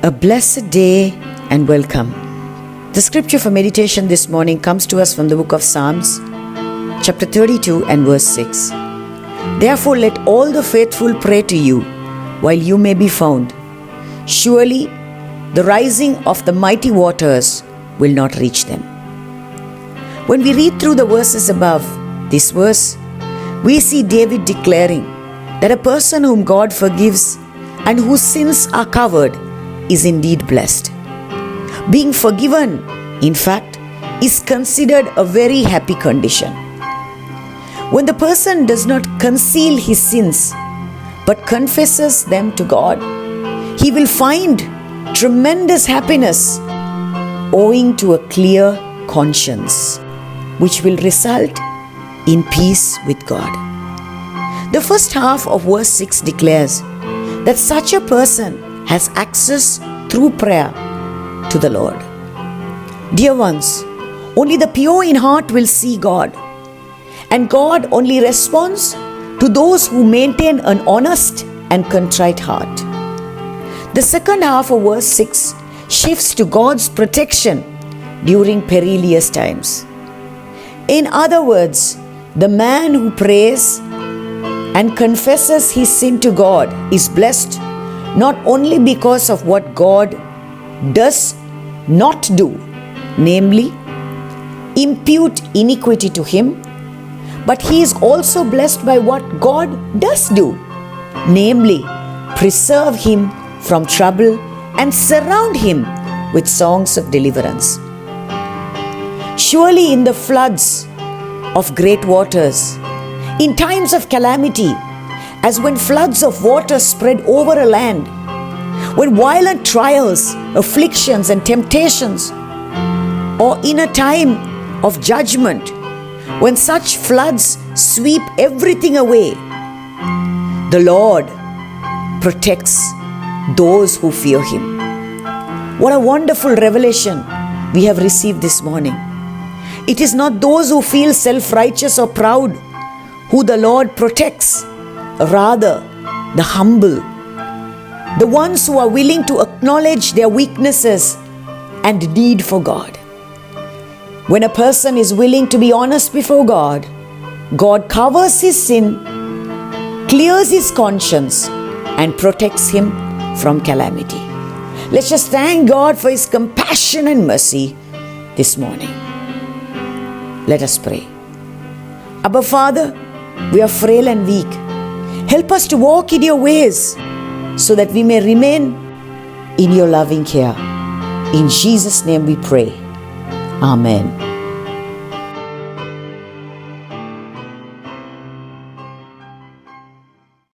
A blessed day and welcome. The scripture for meditation this morning comes to us from the book of Psalms, chapter 32 and verse 6. Therefore let all the faithful pray to you while you may be found. Surely the rising of the mighty waters will not reach them. When we read through the verses above this verse, we see David declaring that a person whom God forgives and whose sins are covered is indeed blessed. Being forgiven, in fact, is considered a very happy condition. When the person does not conceal his sins but confesses them to God, he will find tremendous happiness owing to a clear conscience, which will result in peace with God. The first half of verse 6 declares that such a person has access through prayer to the Lord. Dear ones, only the pure in heart will see God, and God only responds to those who maintain an honest and contrite heart. The second half of verse 6 shifts to God's protection during perilous times. In other words, the man who prays and confesses his sin to God is blessed not only because of what God does not do, namely, impute iniquity to him, but he is also blessed by what God does do, namely, preserve him from trouble and surround him with songs of deliverance. Surely in the floods of great waters, in times of calamity, as when floods of water spread over a land, when violent trials, afflictions and temptations, or in a time of judgment, when such floods sweep everything away, the Lord protects those who fear Him. What a wonderful revelation we have received this morning. It is not those who feel self-righteous or proud who the Lord protects, rather the humble, the ones who are willing to acknowledge their weaknesses and need for God. When a person is willing to be honest before God, God covers his sin, clears his conscience, and protects him from calamity. Let's just thank God for His compassion and mercy this morning. Let us pray. Abba Father, we are frail and weak. Help us to walk in your ways so that we may remain in your loving care. In Jesus' name we pray. Amen.